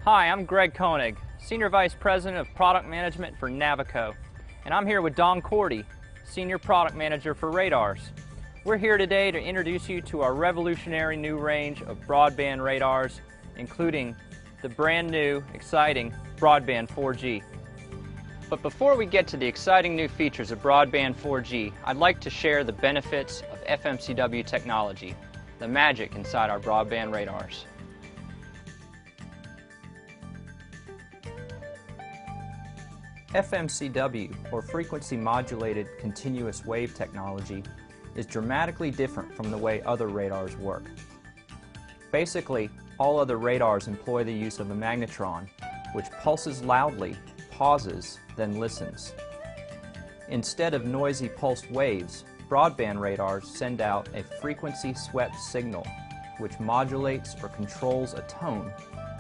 Hi, I'm Greg Koenig, Senior Vice President of Product Management for Navico, and I'm here with Don Cordy, Senior Product Manager for Radars. We're here today to introduce you to our revolutionary new range of broadband radars, including the brand new, exciting Broadband 4G. But before we get to the exciting new features of Broadband 4G, I'd like to share the benefits of FMCW technology, the magic inside our broadband radars. FMCW, or Frequency Modulated Continuous Wave Technology, is dramatically different from the way other radars work. Basically, all other radars employ the use of a magnetron, which pulses loudly, pauses, then listens. Instead of noisy pulsed waves, broadband radars send out a frequency-swept signal, which modulates or controls a tone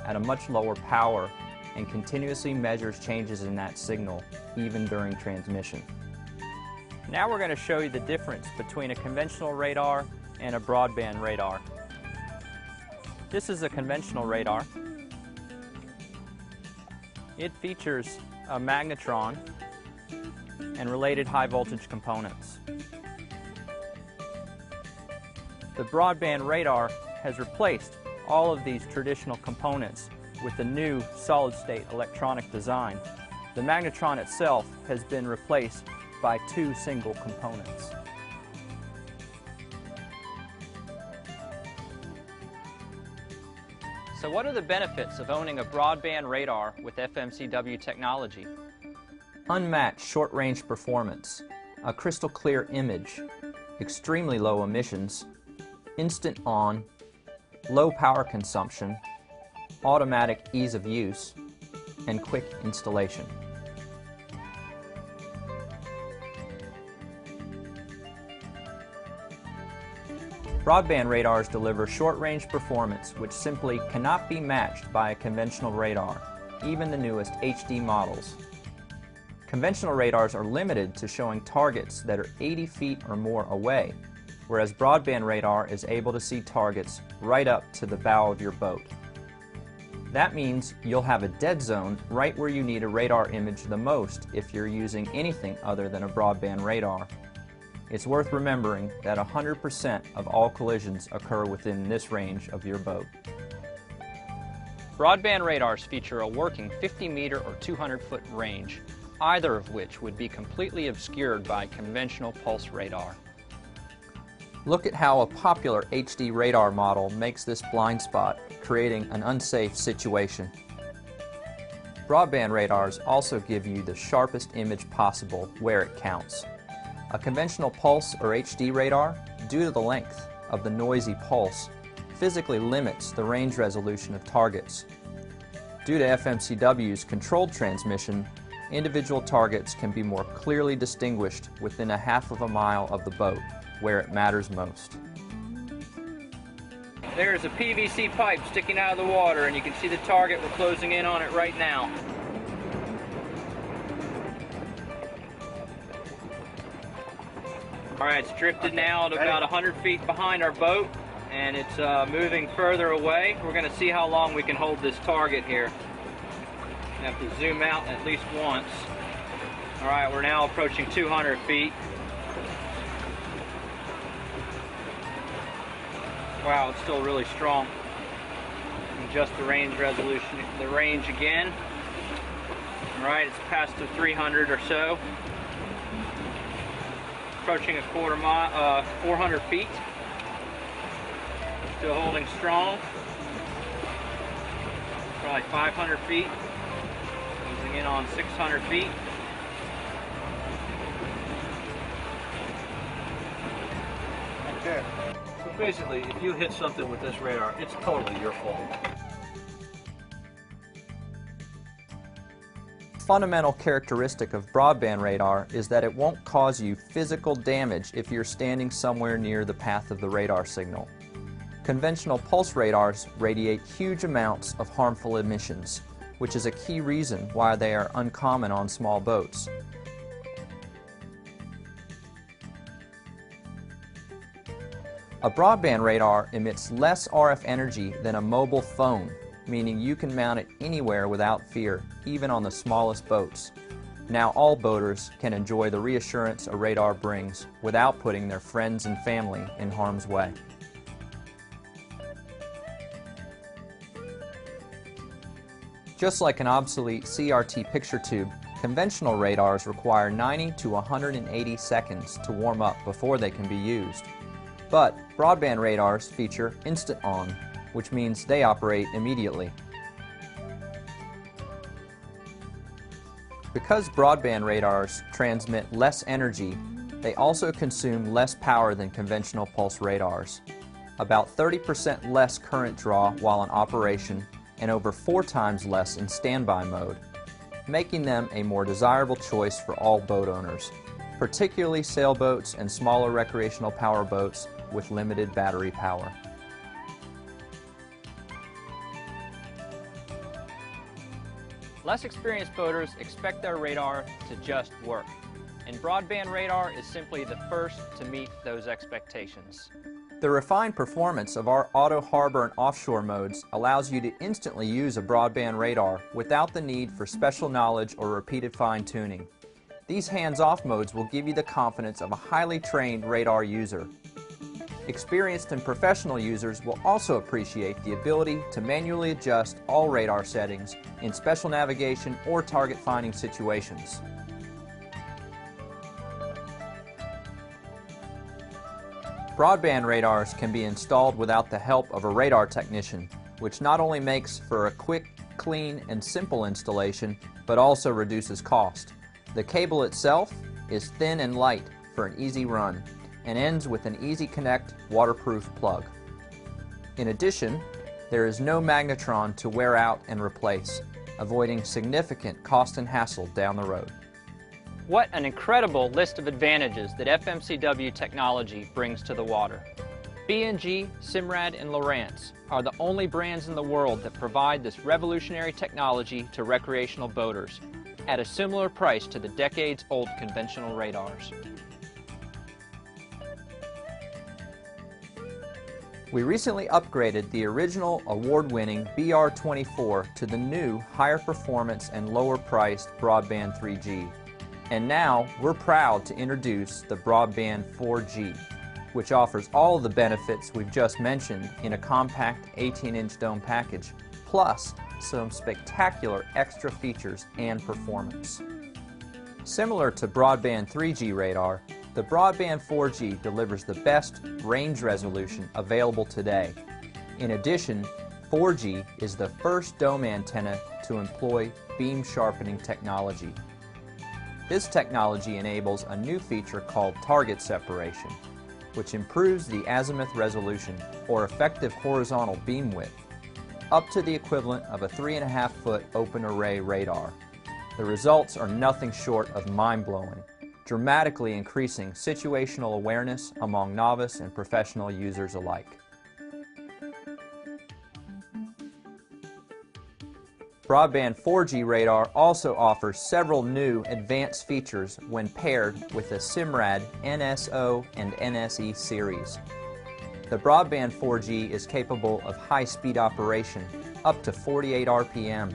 at a much lower power and continuously measures changes in that signal, even during transmission. Now we're going to show you the difference between a conventional radar and a broadband radar. This is a conventional radar. It features a magnetron and related high voltage components. The broadband radar has replaced all of these traditional components with the new solid-state electronic design. The magnetron itself has been replaced by two single components. So what are the benefits of owning a broadband radar with FMCW technology? Unmatched short-range performance, a crystal clear image, extremely low emissions, instant on, low power consumption, automatic ease of use, and quick installation. Broadband radars deliver short-range performance which simply cannot be matched by a conventional radar, even the newest HD models. Conventional radars are limited to showing targets that are 80 feet or more away, whereas broadband radar is able to see targets right up to the bow of your boat. That means you'll have a dead zone right where you need a radar image the most if you're using anything other than a broadband radar. It's worth remembering that 100% of all collisions occur within this range of your boat. Broadband radars feature a working 50-meter or 200-foot range, either of which would be completely obscured by conventional pulse radar. Look at how a popular HD radar model makes this blind spot, creating an unsafe situation. Broadband radars also give you the sharpest image possible where it counts. A conventional pulse or HD radar, due to the length of the noisy pulse, physically limits the range resolution of targets. Due to FMCW's controlled transmission, individual targets can be more clearly distinguished within a half of a mile of the boat, where it matters most. There's a PVC pipe sticking out of the water, and you can see the target. We're closing in on it right now. Alright, it's drifted now to about 100 feet behind our boat, and it's moving further away. We're going to see how long we can hold this target here. We have to zoom out at least once. Alright, we're now approaching 200 feet. Wow, it's still really strong. Adjust the range resolution, the range again. Alright, it's past the 300 or so. Approaching a quarter mile, 400 feet. Still holding strong. Probably 500 feet. Closing in on 600 feet. Okay. So basically, if you hit something with this radar, it's totally your fault. Fundamental characteristic of broadband radar is that it won't cause you physical damage if you're standing somewhere near the path of the radar signal. Conventional pulse radars radiate huge amounts of harmful emissions, which is a key reason why they are uncommon on small boats. A broadband radar emits less RF energy than a mobile phone, meaning you can mount it anywhere without fear, even on the smallest boats. Now all boaters can enjoy the reassurance a radar brings without putting their friends and family in harm's way. Just like an obsolete CRT picture tube, conventional radars require 90 to 180 seconds to warm up before they can be used. But broadband radars feature instant on, which means they operate immediately. Because broadband radars transmit less energy, they also consume less power than conventional pulse radars. About 30% less current draw while in operation and over 4 times less in standby mode, making them a more desirable choice for all boat owners, particularly sailboats and smaller recreational power boats with limited battery power. Less experienced boaters expect their radar to just work, and broadband radar is simply the first to meet those expectations. The refined performance of our auto, harbor, and offshore modes allows you to instantly use a broadband radar without the need for special knowledge or repeated fine-tuning. These hands-off modes will give you the confidence of a highly trained radar user. Experienced and professional users will also appreciate the ability to manually adjust all radar settings in special navigation or target finding situations. Broadband radars can be installed without the help of a radar technician, which not only makes for a quick, clean, and simple installation, but also reduces cost. The cable itself is thin and light for an easy run, and ends with an easy connect waterproof plug. In addition, there is no magnetron to wear out and replace, avoiding significant cost and hassle down the road. What an incredible list of advantages that FMCW technology brings to the water. B&G, Simrad, and Lowrance are the only brands in the world that provide this revolutionary technology to recreational boaters at a similar price to the decades-old conventional radars. We recently upgraded the original award-winning BR24 to the new higher performance and lower priced Broadband 3G. And now we're proud to introduce the Broadband 4G, which offers all of the benefits we've just mentioned in a compact 18-inch dome package, plus some spectacular extra features and performance. Similar to Broadband 3G radar, the Broadband 4G delivers the best range resolution available today. In addition, 4G is the first dome antenna to employ beam sharpening technology. This technology enables a new feature called target separation, which improves the azimuth resolution, or effective horizontal beam width, up to the equivalent of a 3.5-foot open array radar. The results are nothing short of mind-blowing, dramatically increasing situational awareness among novice and professional users alike. Broadband 4G radar also offers several new advanced features when paired with the Simrad NSO and NSE series. The Broadband 4G is capable of high-speed operation, up to 48 RPM.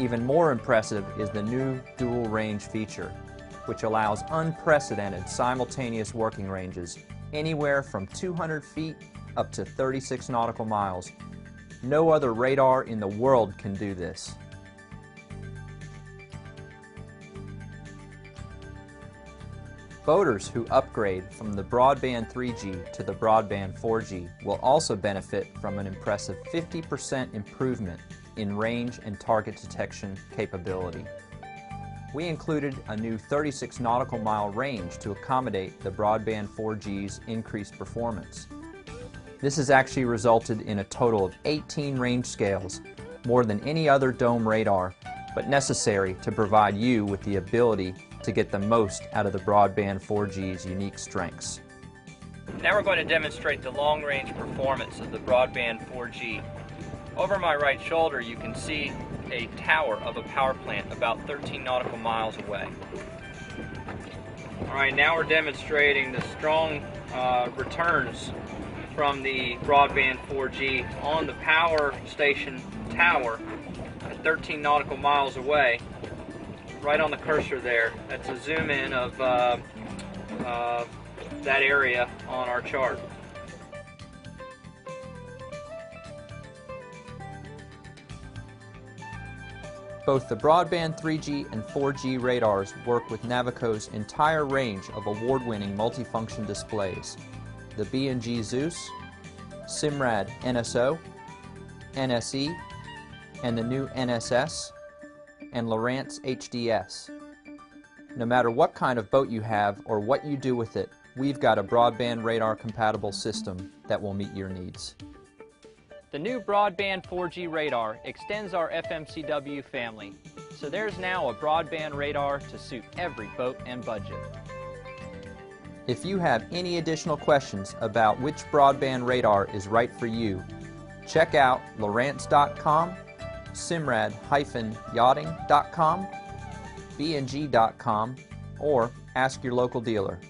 Even more impressive is the new dual range feature, which allows unprecedented simultaneous working ranges, anywhere from 200 feet up to 36 nautical miles. No other radar in the world can do this. Boaters who upgrade from the Broadband 3G to the Broadband 4G will also benefit from an impressive 50% improvement in range and target detection capability. We included a new 36 nautical mile range to accommodate the Broadband 4G's increased performance. This has actually resulted in a total of 18 range scales, more than any other dome radar, but necessary to provide you with the ability to get the most out of the Broadband 4G's unique strengths. Now we're going to demonstrate the long-range performance of the Broadband 4G. Over my right shoulder you can see a tower of a power plant about 13 nautical miles away. Alright, now we're demonstrating the strong returns from the Broadband 4G on the power station tower at 13 nautical miles away, right on the cursor there. That's a zoom in of that area on our chart. Both the Broadband 3G and 4G radars work with Navico's entire range of award-winning multifunction displays: the B&G Zeus, Simrad NSO, NSE, and the new NSS, and Lowrance HDS. No matter what kind of boat you have or what you do with it, we've got a broadband radar compatible system that will meet your needs. The new Broadband 4G radar extends our FMCW family, so there's now a broadband radar to suit every boat and budget. If you have any additional questions about which broadband radar is right for you, check out Lowrance.com, Simrad-yachting.com, bng.com, or ask your local dealer.